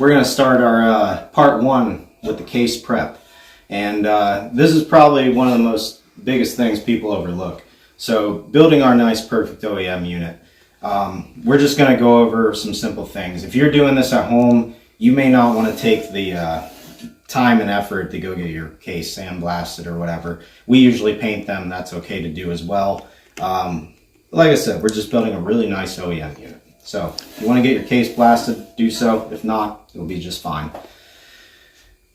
we're going to start our part one with the case prep. And this is probably one of the most biggest things people overlook. So building our nice perfect OEM unit, we're just going to go over some simple things. If you're doing this at home, you may not want to take the time and effort to go get your case sandblasted or whatever. We usually paint them. That's okay to do as well. Like I said, we're just building a really nice OEM unit. So if you want to get your case blasted, do so. If not, it'll be just fine.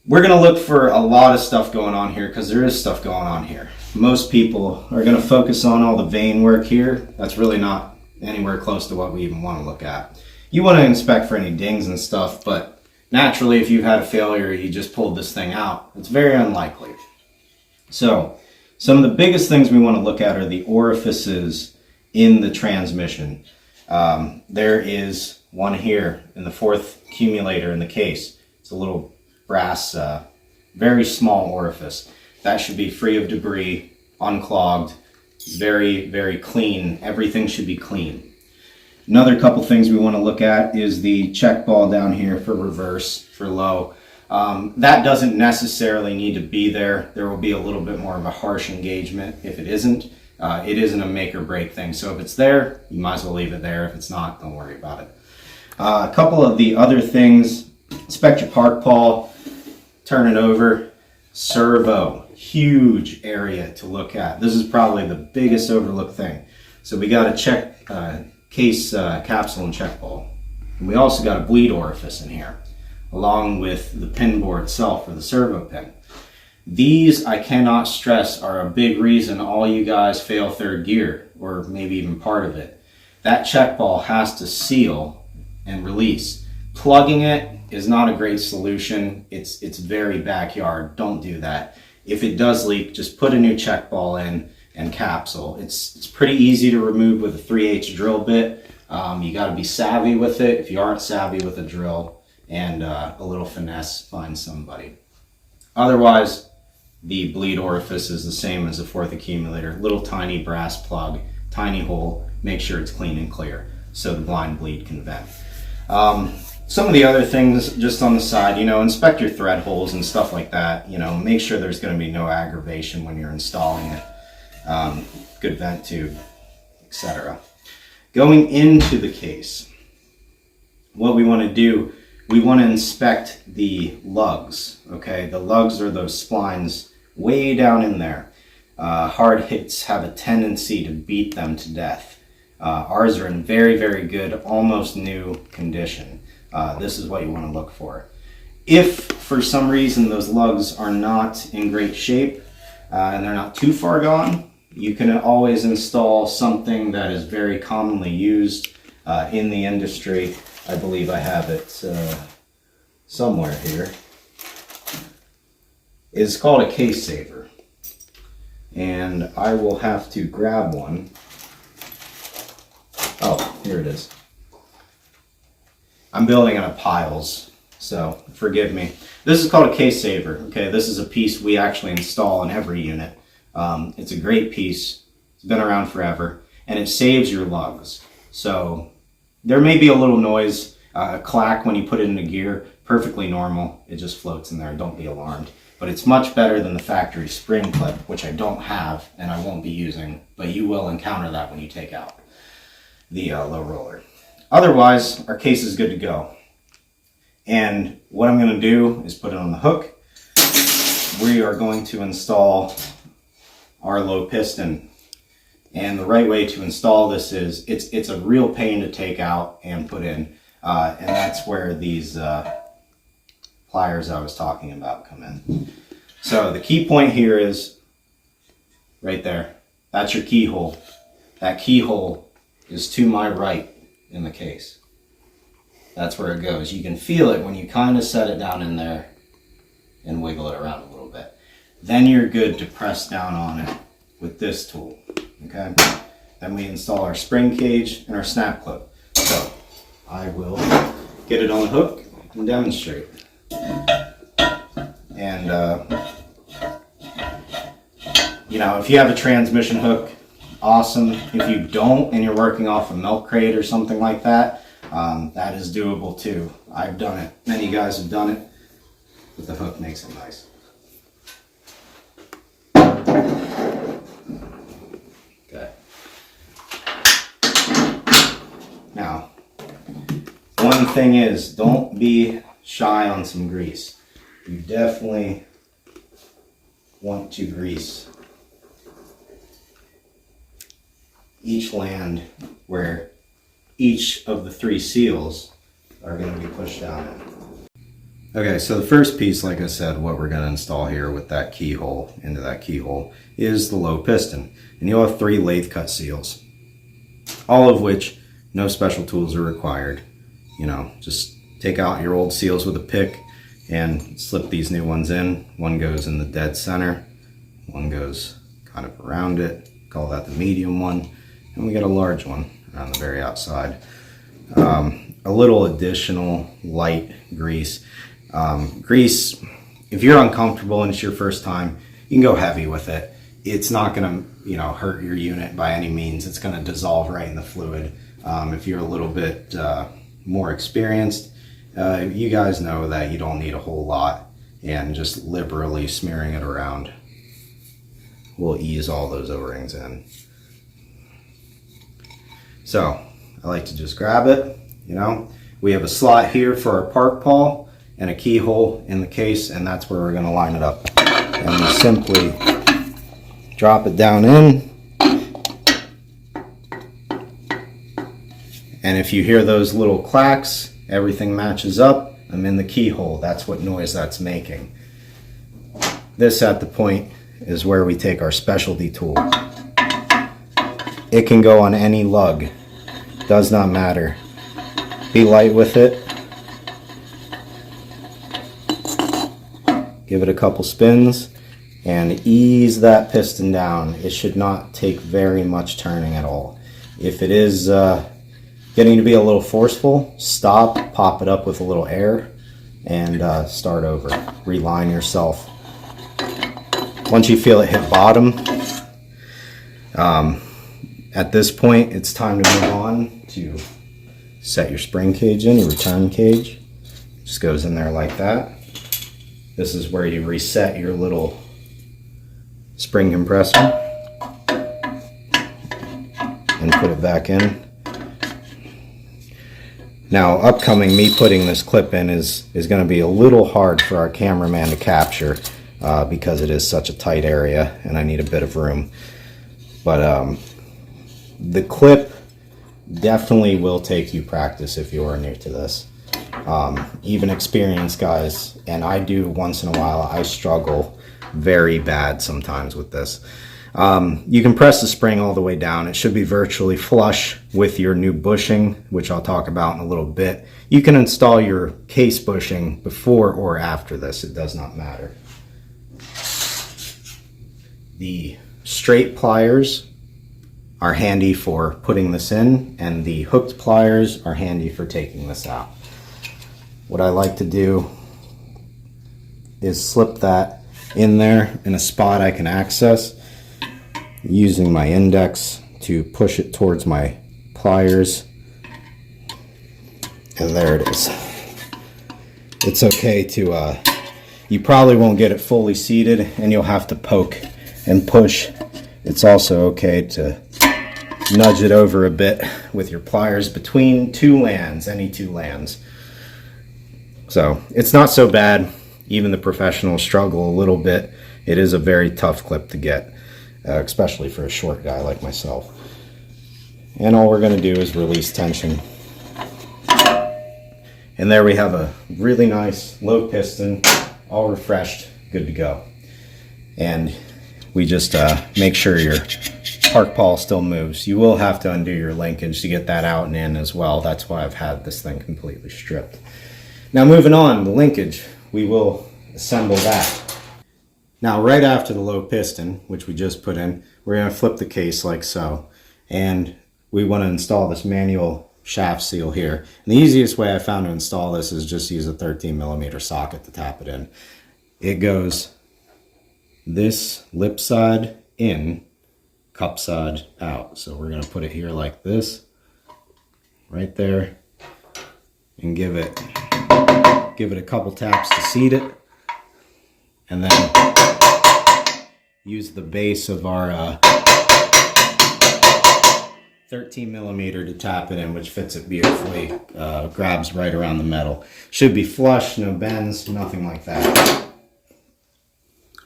We're going to look for a lot of stuff going on here because there is stuff going on here. Most people are going to focus on all the vein work here. That's really not anywhere close to what we even want to look at. You want to inspect for any dings and stuff, but naturally if you've had a failure, you just pulled this thing out, it's very unlikely. So some of the biggest things we want to look at are the orifices in the transmission. There is one here in the fourth accumulator in the case. It's a little brass, very small orifice. That should be free of debris, unclogged, very, very clean. Everything should be clean. Another couple things we want to look at is the check ball down here for reverse, for low. That doesn't necessarily need to be there. There will be a little bit more of a harsh engagement if it isn't. It isn't a make or break thing. So if it's there, you might as well leave it there. If it's not, don't worry about it. A couple of the other things, inspect your park pawl, turn it over. Servo, huge area to look at. This is probably the biggest overlooked thing. So we got to check case capsule and check ball. And we also got a bleed orifice in here, along with the pin bore itself for the servo pin. These, I cannot stress, are a big reason all you guys fail third gear, or maybe even part of it. That check ball has to seal and release. Plugging it is not a great solution. It's very backyard. Don't do that. If it does leak, just put a new check ball in and capsule. It's pretty easy to remove with a 3/8 drill bit. You got to be savvy with it. If you aren't savvy with a drill and a little finesse, find somebody. Otherwise, the bleed orifice is the same as the fourth accumulator. Little tiny brass plug, tiny hole. Make sure it's clean and clear so the blind bleed can vent. Some of the other things just on the side, inspect your thread holes and stuff like that. Make sure there's going to be no aggravation when you're installing it. Good vent tube, etc. Going into the case, what we want to do, we want to inspect the lugs. Okay, the lugs are those splines way down in there. Hard hits have a tendency to beat them to death. Ours are in very, very good, almost new condition. This is what you want to look for. If for some reason those lugs are not in great shape and they're not too far gone, you can always install something that is very commonly used in the industry. I believe I have it somewhere here. It's called a case saver. And I will have to grab one. Oh, here it is. I'm building out of piles, so forgive me. This is called a case saver. Okay, this is a piece we actually install in every unit. It's a great piece. It's been around forever, and it saves your lugs. So there may be a little noise, a clack when you put it into gear. Perfectly normal. It just floats in there. Don't be alarmed. But it's much better than the factory spring clip, which I don't have and I won't be using. But you will encounter that when you take out the low roller. Otherwise, our case is good to go. And what I'm going to do is put it on the hook. We are going to install our low piston. And the right way to install this is, it's a real pain to take out and put in. And that's where these pliers I was talking about come in. So the key point here is right there. That's your keyhole. That keyhole is to my right in the case. That's where it goes. You can feel it when you kind of set it down in there and wiggle it around a little bit. Then you're good to press down on it with this tool. Okay? Then we install our spring cage and our snap clip. So I will get it on the hook and demonstrate. And if you have a transmission hook, awesome. If you don't and you're working off a milk crate or something like that, that is doable too. I've done it. Many guys have done it, but the hook makes it nice. Okay. Now, one thing is, don't be shy on some grease. You definitely want to grease each land where each of the 3 seals are going to be pushed down in. Okay, so the first piece, like I said, what we're going to install here with that keyhole, into that keyhole, is the low piston. And you'll have 3 lathe cut seals, all of which no special tools are required. You know, just take out your old seals with a pick and slip these new ones in. One goes in the dead center, one goes kind of around it, call that the medium one, and we get a large one on the very outside. A little additional light grease. Grease, if you're uncomfortable and it's your first time, you can go heavy with it. It's not gonna, you know, hurt your unit by any means. It's gonna dissolve right in the fluid. If you're a little bit more experienced, you guys know that you don't need a whole lot, and just liberally smearing it around will ease all those O-rings in. So I like to just grab it, you know. We have a slot here for our park pawl and a keyhole in the case, and that's where we're going to line it up. And we simply drop it down in. And if you hear those little clacks, everything matches up. I'm in the keyhole. That's what noise that's making. This at the point is where we take our specialty tool. It can go on any lug. Does not matter. Be light with it. Give it a couple spins and ease that piston down. It should not take very much turning at all. If it is getting to be a little forceful, stop, pop it up with a little air, and start over. Reline yourself. Once you feel it hit bottom, at this point it's time to move on to set your spring cage in, your return cage. Just goes in there like that. This is where you reset your little spring compressor and put it back in. Now, upcoming, me putting this clip in is going to be a little hard for our cameraman to capture because it is such a tight area and I need a bit of room. But the clip definitely will take you practice if you are new to this. Even experienced guys, and I do once in a while, I struggle very bad sometimes with this. You can press the spring all the way down. It should be virtually flush with your new bushing, which I'll talk about in a little bit. You can install your case bushing before or after this. It does not matter. The straight pliers are handy for putting this in, and the hooked pliers are handy for taking this out. What I like to do is slip that in there in a spot I can access, using my index to push it towards my pliers, and there it is. It's okay to, you probably won't get it fully seated and you'll have to poke and push. It's also okay to nudge it over a bit with your pliers between 2 lands, any 2 lands. So it's not so bad. Even the professionals struggle a little bit. It is a very tough clip to get, especially for a short guy like myself. And all we're going to do is release tension. And there we have a really nice low piston, all refreshed, good to go. And we just make sure your park pawl still moves. You will have to undo your linkage to get that out and in as well. That's why I've had this thing completely stripped. Now moving on, the linkage, we will assemble that. Now right after the low piston, which we just put in, we're going to flip the case like so. And we want to install this manual shaft seal here. And the easiest way I found to install this is just use a 13mm socket to tap it in. It goes this lip side in, cup side out. So we're going to put it here like this, right there. and give it a couple taps to seat it, and then use the base of our 13 millimeter to tap it in, which fits it beautifully. Grabs right around the metal. Should be flush, no bends, nothing like that.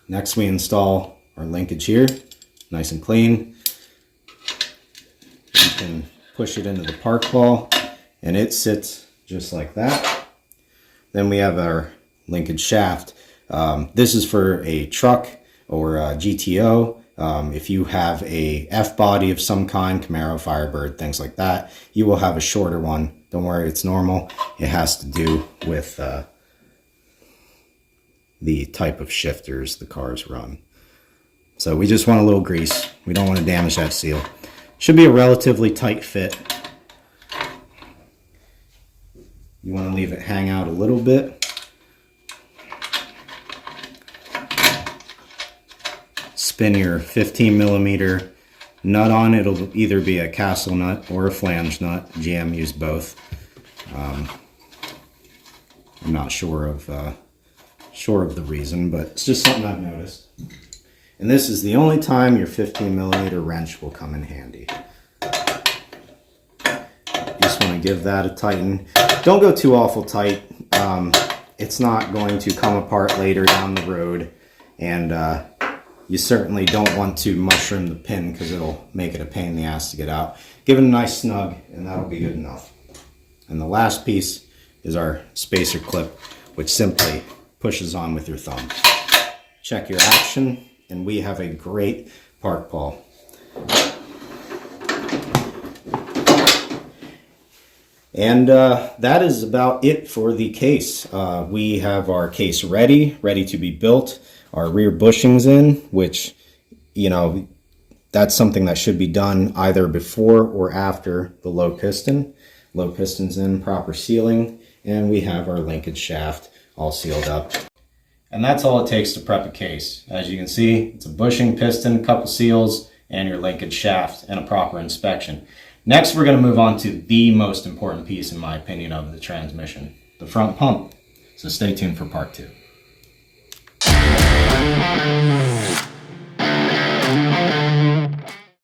Next we install our linkage here, nice and clean. You can push it into the park ball and it sits just like that. Then we have our linkage shaft. This is for a truck or a GTO. If you have a F-body of some kind, Camaro, Firebird, things like that, you will have a shorter one. Don't worry, it's normal. It has to do with the type of shifters the cars run. So we just want a little grease. We don't want to damage that seal. Should be a relatively tight fit. You want to leave it hang out a little bit. Spin your 15 millimeter nut on. It'll either be a castle nut or a flange nut. GM used both. I'm not sure of the reason, but it's just something I've noticed. And this is the only time your 15 millimeter wrench will come in handy. You just want to give that a tighten. Don't go too awful tight. It's not going to come apart later down the road, and you certainly don't want to mushroom the pin because it'll make it a pain in the ass to get out. Give it a nice snug and that'll be good enough. And the last piece is our spacer clip, which simply pushes on with your thumb. Check your action and we have a great park ball. And that is about it for the case. We have our case ready to be built. Our rear bushings in, which, you know, that's something that should be done either before or after the low piston. Low piston's in, proper sealing, and we have our linkage shaft all sealed up. And that's all it takes to prep a case. As you can see, it's a bushing, piston, a couple seals, and your linkage shaft, and a proper inspection. Next, we're going to move on to the most important piece, in my opinion, of the transmission, the front pump. So stay tuned for part 2.